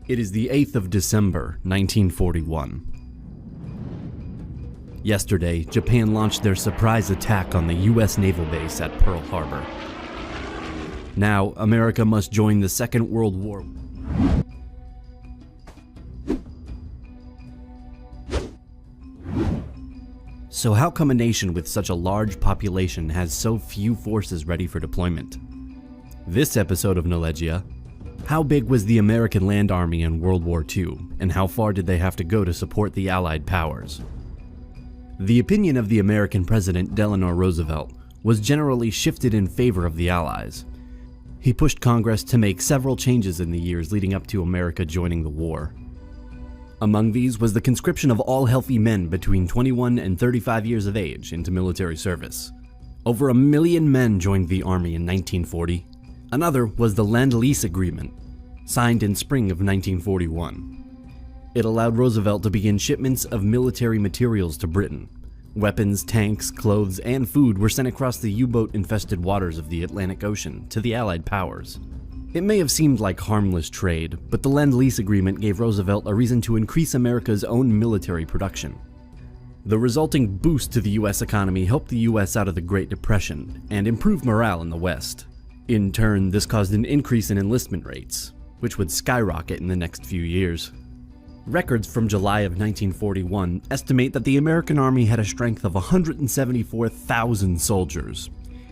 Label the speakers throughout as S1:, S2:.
S1: It is the 8th of December, 1941. Yesterday, Japan launched their surprise attack on the U.S. naval base at Pearl Harbor. Now, America must join the Second World War. So how come a nation with such a large population has so few forces ready for deployment? This episode of Knowledgia: how big was the American land army in World War II, and how far did they have to go to support the Allied powers? The opinion of the American President Delano Roosevelt was generally shifted in favor of the Allies. He pushed Congress to make several changes in the years leading up to America joining the war. Among these was the conscription of all healthy men between 21 and 35 years of age into military service. Over 1 million men joined the Army in 1940. Another was the Lend-Lease Agreement, signed in spring of 1941. It allowed Roosevelt to begin shipments of military materials to Britain. Weapons, tanks, clothes, and food were sent across the U-boat-infested waters of the Atlantic Ocean to the Allied powers. It may have seemed like harmless trade, but the Lend-Lease Agreement gave Roosevelt a reason to increase America's own military production. The resulting boost to the U.S. economy helped the U.S. out of the Great Depression and improved morale in the West. In turn, this caused an increase in enlistment rates, which would skyrocket in the next few years. Records from July of 1941 estimate that the American Army had a strength of 174,000 soldiers.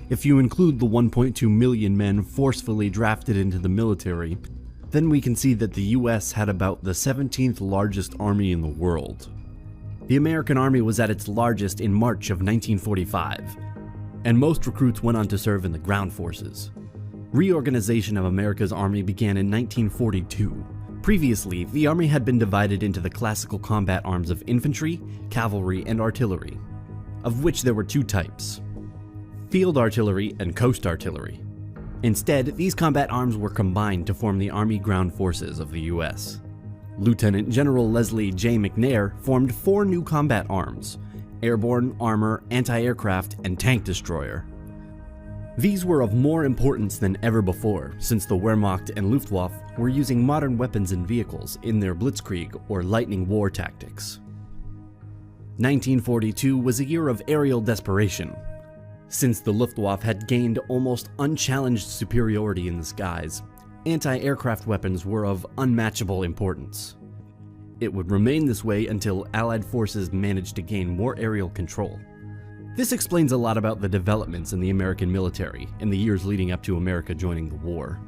S1: If you include the 1.2 million men forcefully drafted into the military, then we can see that the US had about the 17th largest army in the world. The American Army was at its largest in March of 1945, and most recruits went on to serve in the ground forces. Reorganization of America's Army began in 1942. Previously, the Army had been divided into the classical combat arms of infantry, cavalry, and artillery, of which there were two types: field artillery and coast artillery. Instead, these combat arms were combined to form the Army Ground Forces of the U.S. Lieutenant General Leslie J. McNair formed 4 new combat arms: airborne, armor, anti-aircraft, and tank destroyer. These were of more importance than ever before, since the Wehrmacht and Luftwaffe were using modern weapons and vehicles in their blitzkrieg or lightning war tactics. 1942 was a year of aerial desperation. Since the Luftwaffe had gained almost unchallenged superiority in the skies, anti-aircraft weapons were of unmatchable importance. It would remain this way until Allied forces managed to gain more aerial control. This explains a lot about the developments in the American military in the years leading up to America joining the war.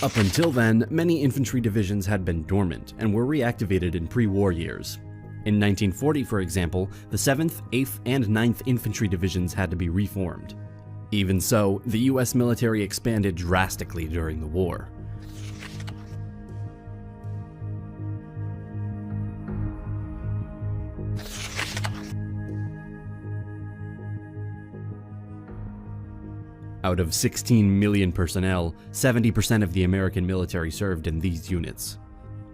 S1: Up until then, many infantry divisions had been dormant and were reactivated in pre-war years. In 1940, for example, the 7th, 8th, and 9th Infantry Divisions had to be reformed. Even so, the US military expanded drastically during the war. Out of 16 million personnel, 70% of the American military served in these units.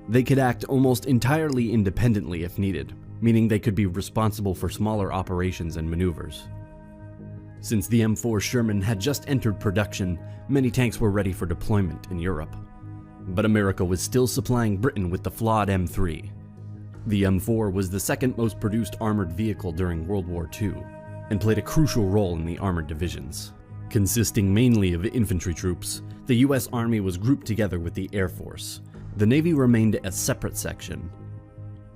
S1: They could act almost entirely independently if needed, meaning they could be responsible for smaller operations and maneuvers. Since the M4 Sherman had just entered production, many tanks were ready for deployment in Europe. But America was still supplying Britain with the flawed M3. The M4 was the second most produced armored vehicle during World War II, and played a crucial role in the armored divisions. Consisting mainly of infantry troops, the US Army was grouped together with the Air Force. The Navy remained a separate section.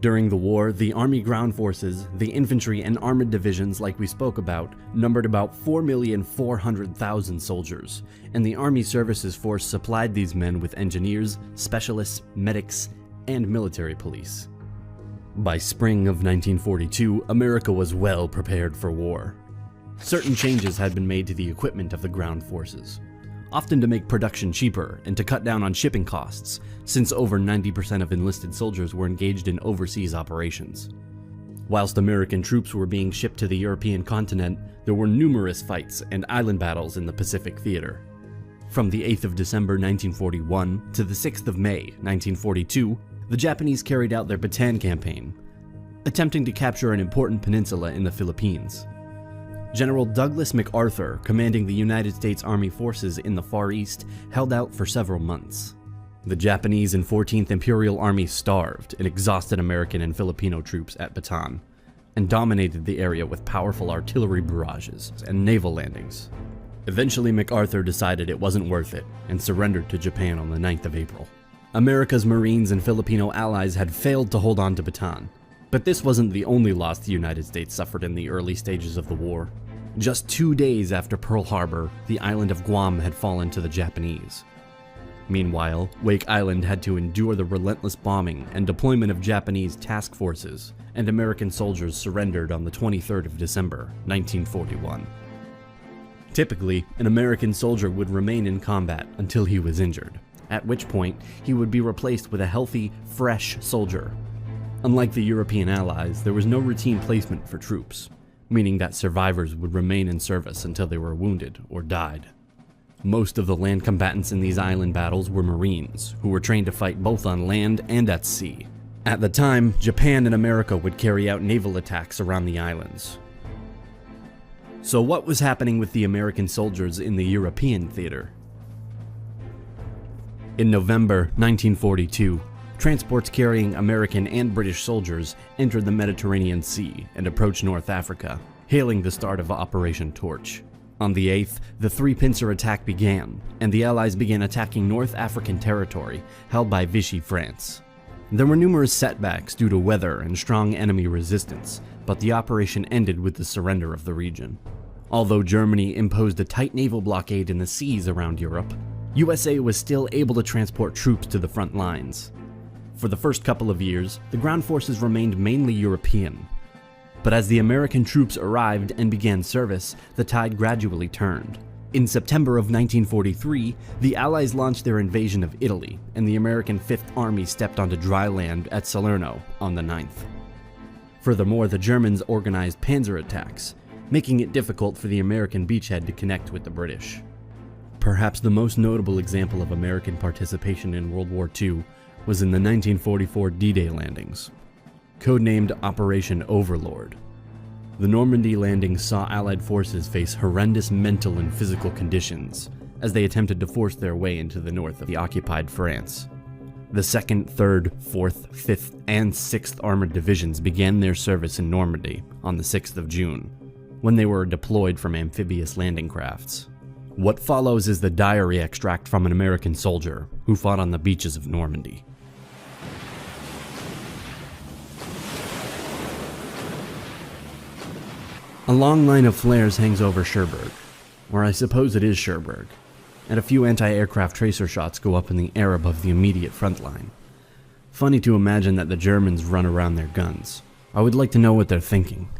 S1: During the war, the Army Ground Forces, the infantry and armored divisions like we spoke about, numbered about 4,400,000 soldiers, and the Army Services Force supplied these men with engineers, specialists, medics, and military police. By spring of 1942, America was well prepared for war. Certain changes had been made to the equipment of the ground forces, often to make production cheaper and to cut down on shipping costs, since over 90% of enlisted soldiers were engaged in overseas operations. Whilst American troops were being shipped to the European continent, there were numerous fights and island battles in the Pacific theater. From the 8th of December 1941 to the 6th of May 1942, the Japanese carried out their Bataan campaign, attempting to capture an important peninsula in the Philippines. General Douglas MacArthur, commanding the United States Army forces in the Far East, held out for several months. The Japanese and 14th Imperial Army starved and exhausted American and Filipino troops at Bataan, and dominated the area with powerful artillery barrages and naval landings. Eventually, MacArthur decided it wasn't worth it and surrendered to Japan on the 9th of April. America's Marines and Filipino allies had failed to hold on to Bataan, but this wasn't the only loss the United States suffered in the early stages of the war. Just 2 days after Pearl Harbor, the island of Guam had fallen to the Japanese. Meanwhile, Wake Island had to endure the relentless bombing and deployment of Japanese task forces, and American soldiers surrendered on the 23rd of December, 1941. Typically, an American soldier would remain in combat until he was injured, at which point he would be replaced with a healthy, fresh soldier. Unlike the European allies, there was no routine placement for troops, meaning that survivors would remain in service until they were wounded or died. Most of the land combatants in these island battles were Marines, who were trained to fight both on land and at sea. At the time, Japan and America would carry out naval attacks around the islands. So what was happening with the American soldiers in the European theater? In November 1942, transports carrying American and British soldiers entered the Mediterranean Sea and approached North Africa, hailing the start of Operation Torch. On the 8th, the Three-Pincer attack began, and the Allies began attacking North African territory held by Vichy France. There were numerous setbacks due to weather and strong enemy resistance, but the operation ended with the surrender of the region. Although Germany imposed a tight naval blockade in the seas around Europe, USA was still able to transport troops to the front lines. For the first couple of years, the ground forces remained mainly European. But as the American troops arrived and began service, the tide gradually turned. In September of 1943, the Allies launched their invasion of Italy, and the American Fifth Army stepped onto dry land at Salerno on the 9th. Furthermore, the Germans organized panzer attacks, making it difficult for the American beachhead to connect with the British. Perhaps the most notable example of American participation in World War II was in the 1944 D-Day landings, codenamed Operation Overlord. The Normandy landings saw Allied forces face horrendous mental and physical conditions as they attempted to force their way into the north of the occupied France. The 2nd, 3rd, 4th, 5th, and 6th Armored Divisions began their service in Normandy on the 6th of June, when they were deployed from amphibious landing crafts. What follows is the diary extract from an American soldier who fought on the beaches of Normandy. A long line of flares hangs over Cherbourg, or I suppose it is Cherbourg, and a few anti-aircraft tracer shots go up in the air above the immediate front line. Funny to imagine that the Germans run around their guns. I would like to know what they're thinking.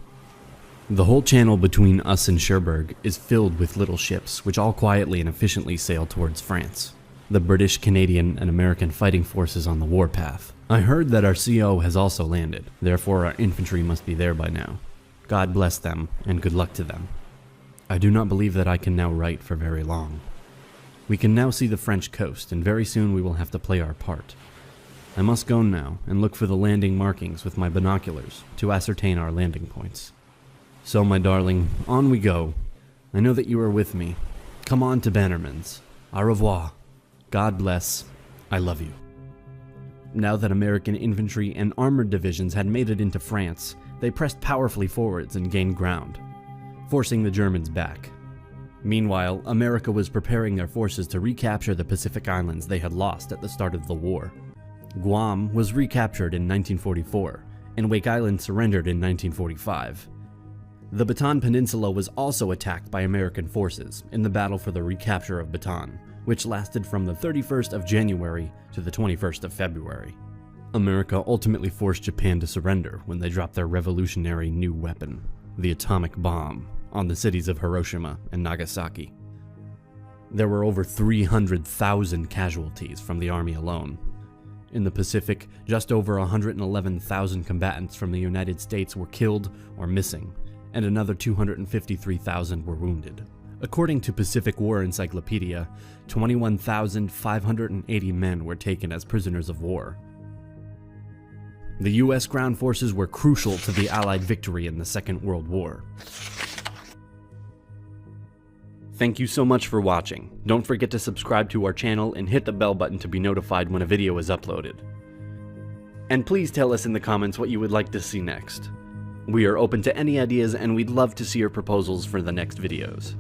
S1: The whole channel between us and Cherbourg is filled with little ships, which all quietly and efficiently sail towards France. The British, Canadian, and American fighting forces on the warpath. I heard that our CO has also landed, therefore our infantry must be there by now. God bless them, and good luck to them. I do not believe that I can now write for very long. We can now see the French coast, and very soon we will have to play our part. I must go now, and look for the landing markings with my binoculars to ascertain our landing points. So, my darling, on we go. I know that you are with me. Come on to Bannerman's. Au revoir. God bless. I love you. Now that American infantry and armored divisions had made it into France, they pressed powerfully forwards and gained ground, forcing the Germans back. Meanwhile, America was preparing their forces to recapture the Pacific Islands they had lost at the start of the war. Guam was recaptured in 1944, and Wake Island surrendered in 1945. The Bataan Peninsula was also attacked by American forces in the battle for the recapture of Bataan, which lasted from the 31st of January to the 21st of February. America ultimately forced Japan to surrender when they dropped their revolutionary new weapon, the atomic bomb, on the cities of Hiroshima and Nagasaki. There were over 300,000 casualties from the army alone. In the Pacific, just over 111,000 combatants from the United States were killed or missing, and another 253,000 were wounded. According to Pacific War Encyclopedia, 21,580 men were taken as prisoners of war. The US ground forces were crucial to the Allied victory in the Second World War. Thank you so much for watching. Don't forget to subscribe to our channel and hit the bell button to be notified when a video is uploaded. And please tell us in the comments what you would like to see next. We are open to any ideas and we'd love to see your proposals for the next videos.